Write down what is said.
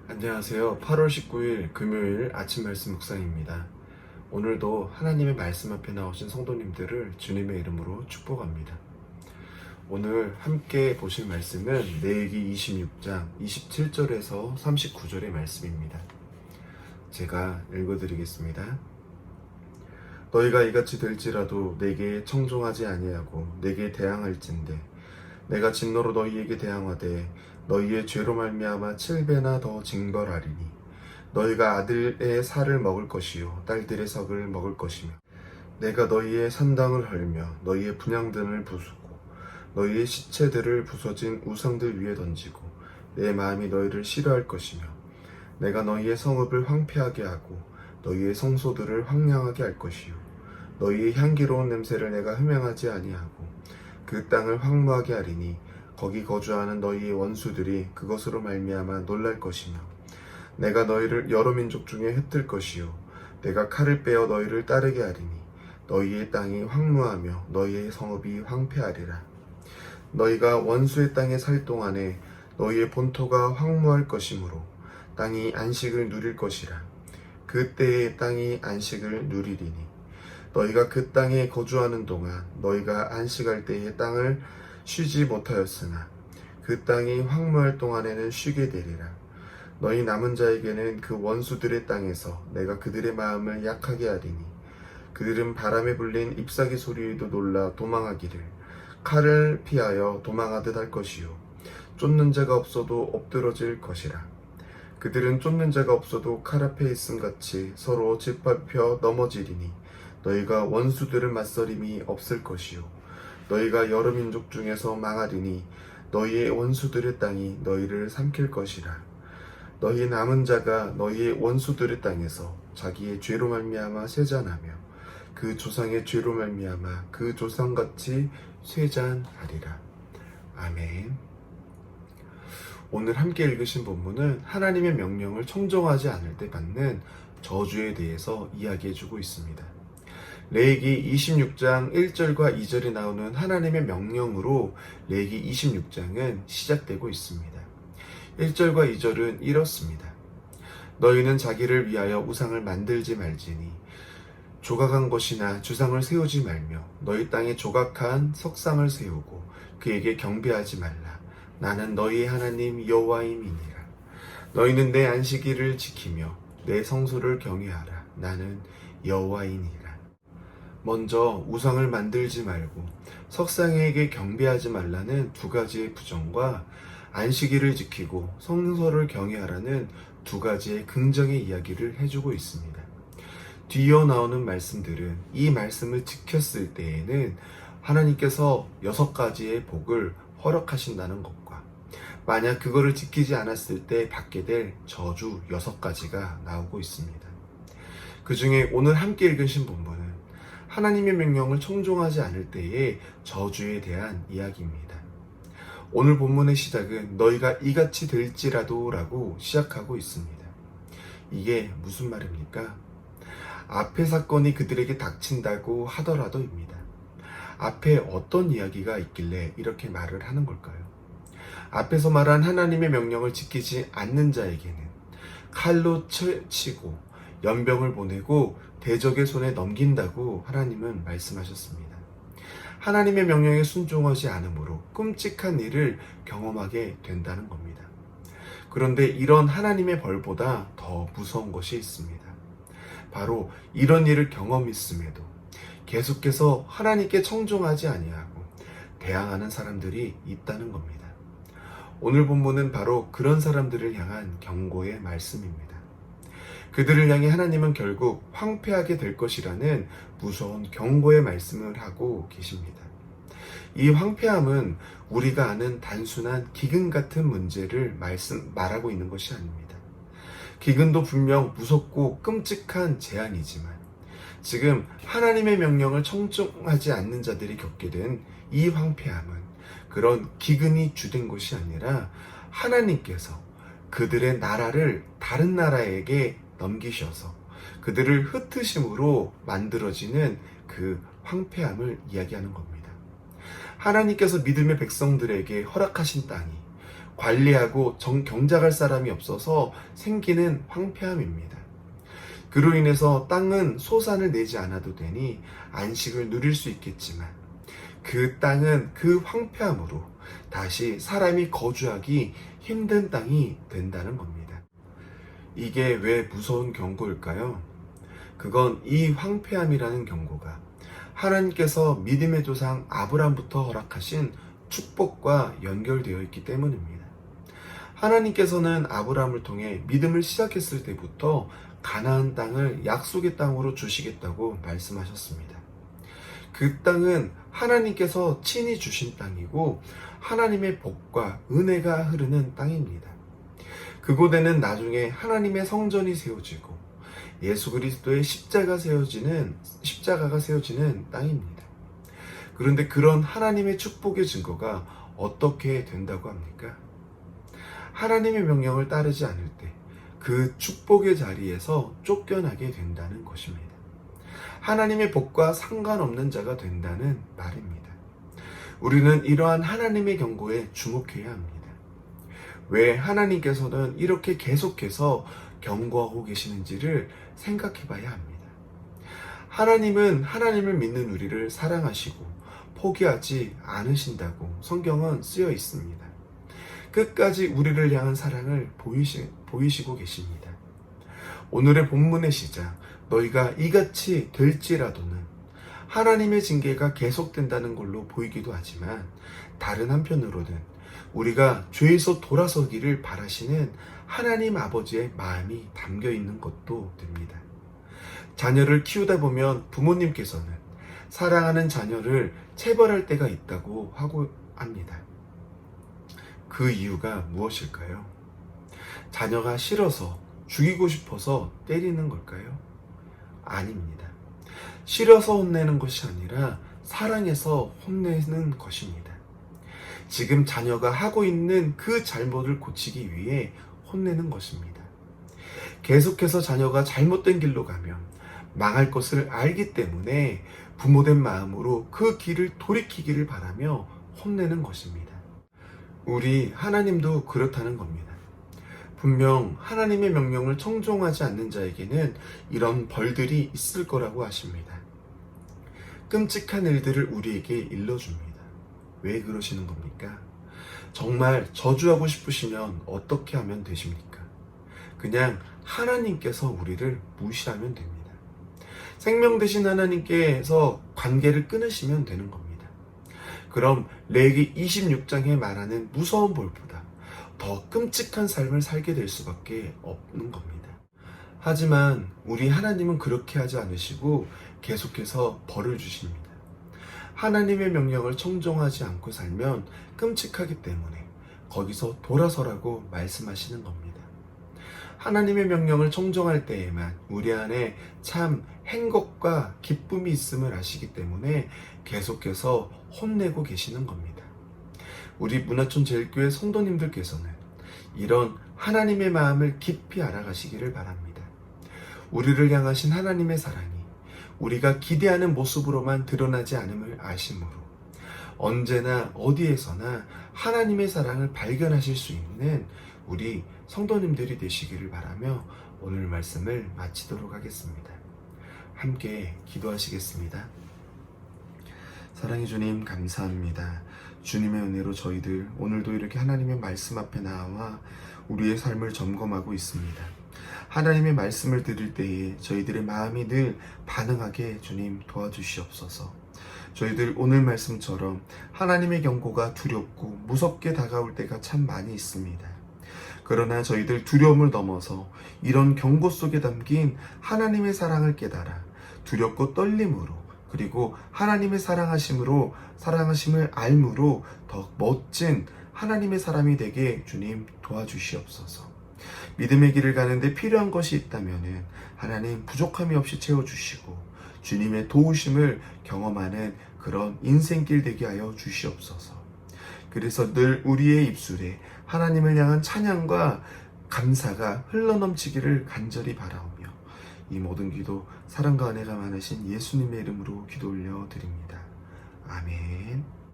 안녕하세요. 8월 19일 금요일 아침 말씀 묵상입니다. 오늘도 하나님의 말씀 앞에 나오신 성도님들을 주님의 이름으로 축복합니다. 오늘 함께 보실 말씀은 레위기 26장 27절에서 39절의 말씀입니다. 제가 읽어드리겠습니다. 너희가 이같이 될지라도 내게 청종하지 아니하고 내게 대항할진대 내가 진노로 너희에게 대항하되 너희의 죄로 말미암아 7배나 더 징벌하리니 너희가 아들의 살을 먹을 것이요 딸들의 석을 먹을 것이며 내가 너희의 산당을 헐며 너희의 분향등을 부수고 너희의 시체들을 부서진 우상들 위에 던지고 내 마음이 너희를 싫어할 것이며 내가 너희의 성읍을 황폐하게 하고 너희의 성소들을 황량하게 할 것이요 너희의 향기로운 냄새를 내가 흠양하지 아니하고 그 땅을 황무하게 하리니 거기 거주하는 너희의 원수들이 그것으로 말미암아 놀랄 것이며 내가 너희를 여러 민족 중에 흩을 것이요 내가 칼을 빼어 너희를 따르게 하리니 너희의 땅이 황무하며 너희의 성읍이 황폐하리라. 너희가 원수의 땅에 살 동안에 너희의 본토가 황무할 것이므로 땅이 안식을 누릴 것이라. 그때의 땅이 안식을 누리리니 너희가 그 땅에 거주하는 동안 너희가 안식할 때의 땅을 쉬지 못하였으나 그 땅이 황무할 동안에는 쉬게 되리라. 너희 남은 자에게는 그 원수들의 땅에서 내가 그들의 마음을 약하게 하리니 그들은 바람에 불린 잎사귀 소리에도 놀라 도망하기를 칼을 피하여 도망하듯 할 것이요 쫓는 자가 없어도 엎드러질 것이라. 그들은 쫓는 자가 없어도 칼 앞에 있음 같이 서로 짓밟혀 넘어지리니 너희가 원수들을 맞서림이 없을 것이요 너희가 여러 민족 중에서 망하리니 너희의 원수들의 땅이 너희를 삼킬 것이라. 너희 남은 자가 너희의 원수들의 땅에서 자기의 죄로 말미암아 쇠잔하며 그 조상의 죄로 말미암아 그 조상같이 쇠잔하리라. 아멘. 오늘 함께 읽으신 본문은 하나님의 명령을 청종하지 않을 때 받는 저주에 대해서 이야기해주고 있습니다. 레위기 26장 1절과 2절에 나오는 하나님의 명령으로 레위기 26장은 시작되고 있습니다. 1절과 2절은 이렇습니다. 너희는 자기를 위하여 우상을 만들지 말지니 조각한 것이나 주상을 세우지 말며 너희 땅에 조각한 석상을 세우고 그에게 경배하지 말라. 나는 너희의 하나님 여호와임이니라. 너희는 내 안식일을 지키며 내 성소를 경외하라. 나는 여호와이니라. 먼저 우상을 만들지 말고 석상에게 경배하지 말라는 두 가지의 부정과 안식일을 지키고 성소를 경외하라는 두 가지의 긍정의 이야기를 해주고 있습니다. 뒤이어 나오는 말씀들은 이 말씀을 지켰을 때에는 하나님께서 6가지의 복을 허락하신다는 것과 만약 그거를 지키지 않았을 때 받게 될 저주 6가지가 나오고 있습니다. 그 중에 오늘 함께 읽으신 본문은 하나님의 명령을 청종하지 않을 때의 저주에 대한 이야기입니다. 오늘 본문의 시작은 너희가 이같이 될지라도 라고 시작하고 있습니다. 이게 무슨 말입니까? 앞의 사건이 그들에게 닥친다고 하더라도입니다. 앞에 어떤 이야기가 있길래 이렇게 말을 하는 걸까요? 앞에서 말한 하나님의 명령을 지키지 않는 자에게는 칼로 치고 연병을 보내고 대적의 손에 넘긴다고 하나님은 말씀하셨습니다. 하나님의 명령에 순종하지 않으므로 끔찍한 일을 경험하게 된다는 겁니다. 그런데 이런 하나님의 벌보다 더 무서운 것이 있습니다. 바로 이런 일을 경험했음에도 계속해서 하나님께 청종하지 아니하고 대항하는 사람들이 있다는 겁니다. 오늘 본문은 바로 그런 사람들을 향한 경고의 말씀입니다. 그들을 향해 하나님은 결국 황폐하게 될 것이라는 무서운 경고의 말씀을 하고 계십니다. 이 황폐함은 우리가 아는 단순한 기근 같은 문제를 말하고 있는 것이 아닙니다. 기근도 분명 무섭고 끔찍한 재앙이지만 지금 하나님의 명령을 청종하지 않는 자들이 겪게 된 이 황폐함은 그런 기근이 주된 것이 아니라 하나님께서 그들의 나라를 다른 나라에게 넘기셔서 그들을 흩으심으로 만들어지는 그 황폐함을 이야기하는 겁니다. 하나님께서 믿음의 백성들에게 허락하신 땅이 관리하고 경작할 사람이 없어서 생기는 황폐함입니다. 그로 인해서 땅은 소산을 내지 않아도 되니 안식을 누릴 수 있겠지만 그 땅은 그 황폐함으로 다시 사람이 거주하기 힘든 땅이 된다는 겁니다. 이게 왜 무서운 경고일까요? 그건 이 황폐함이라는 경고가 하나님께서 믿음의 조상 아브라함부터 허락하신 축복과 연결되어 있기 때문입니다. 하나님께서는 아브라함을 통해 믿음을 시작했을 때부터 가나안 땅을 약속의 땅으로 주시겠다고 말씀하셨습니다. 그 땅은 하나님께서 친히 주신 땅이고 하나님의 복과 은혜가 흐르는 땅입니다. 그곳에는 나중에 하나님의 성전이 세워지고 예수 그리스도의 십자가가 세워지는 땅입니다. 그런데 그런 하나님의 축복의 증거가 어떻게 된다고 합니까? 하나님의 명령을 따르지 않을 때 그 축복의 자리에서 쫓겨나게 된다는 것입니다. 하나님의 복과 상관없는 자가 된다는 말입니다. 우리는 이러한 하나님의 경고에 주목해야 합니다. 왜 하나님께서는 이렇게 계속해서 경고하고 계시는지를 생각해 봐야 합니다. 하나님은 하나님을 믿는 우리를 사랑하시고 포기하지 않으신다고 성경은 쓰여 있습니다. 끝까지 우리를 향한 사랑을 보이시고 계십니다. 오늘의 본문의 시작, 너희가 이같이 될지라도는 하나님의 징계가 계속된다는 걸로 보이기도 하지만 다른 한편으로는 우리가 죄에서 돌아서기를 바라시는 하나님 아버지의 마음이 담겨 있는 것도 됩니다. 자녀를 키우다 보면 부모님께서는 사랑하는 자녀를 체벌할 때가 있다고 하고 합니다. 그 이유가 무엇일까요? 자녀가 싫어서 죽이고 싶어서 때리는 걸까요? 아닙니다. 싫어서 혼내는 것이 아니라 사랑해서 혼내는 것입니다. 지금 자녀가 하고 있는 그 잘못을 고치기 위해 혼내는 것입니다. 계속해서 자녀가 잘못된 길로 가면 망할 것을 알기 때문에 부모된 마음으로 그 길을 돌이키기를 바라며 혼내는 것입니다. 우리 하나님도 그렇다는 겁니다. 분명 하나님의 명령을 청종하지 않는 자에게는 이런 벌들이 있을 거라고 하십니다. 끔찍한 일들을 우리에게 일러줍니다. 왜 그러시는 겁니까? 정말 저주하고 싶으시면 어떻게 하면 되십니까? 그냥 하나님께서 우리를 무시하면 됩니다. 생명 되신 하나님께서 관계를 끊으시면 되는 겁니다. 그럼 레위기 26장에 말하는 무서운 벌보다 더 끔찍한 삶을 살게 될 수밖에 없는 겁니다. 하지만 우리 하나님은 그렇게 하지 않으시고 계속해서 벌을 주십니다. 하나님의 명령을 청종하지 않고 살면 끔찍하기 때문에 거기서 돌아서라고 말씀하시는 겁니다. 하나님의 명령을 청종할 때에만 우리 안에 참 행복과 기쁨이 있음을 아시기 때문에 계속해서 혼내고 계시는 겁니다. 우리 문화촌 제일교회 성도님들께서는 이런 하나님의 마음을 깊이 알아가시기를 바랍니다. 우리를 향하신 하나님의 사랑이 우리가 기대하는 모습으로만 드러나지 않음을 아심으로 언제나 어디에서나 하나님의 사랑을 발견하실 수 있는 우리 성도님들이 되시기를 바라며 오늘 말씀을 마치도록 하겠습니다. 함께 기도하시겠습니다. 사랑의 주님, 감사합니다. 주님의 은혜로 저희들 오늘도 이렇게 하나님의 말씀 앞에 나와 우리의 삶을 점검하고 있습니다. 하나님의 말씀을 들을 때에 저희들의 마음이 늘 반응하게 주님 도와주시옵소서. 저희들 오늘 말씀처럼 하나님의 경고가 두렵고 무섭게 다가올 때가 참 많이 있습니다. 그러나 저희들 두려움을 넘어서 이런 경고 속에 담긴 하나님의 사랑을 깨달아 두렵고 떨림으로 그리고 하나님의 사랑하심을 알므로 더 멋진 하나님의 사람이 되게 주님 도와주시옵소서. 믿음의 길을 가는데 필요한 것이 있다면 하나님 부족함이 없이 채워주시고 주님의 도우심을 경험하는 그런 인생길 되게 하여 주시옵소서. 그래서 늘 우리의 입술에 하나님을 향한 찬양과 감사가 흘러넘치기를 간절히 바라오며 이 모든 기도 사랑과 은혜가 많으신 예수님의 이름으로 기도 올려 드립니다. 아멘.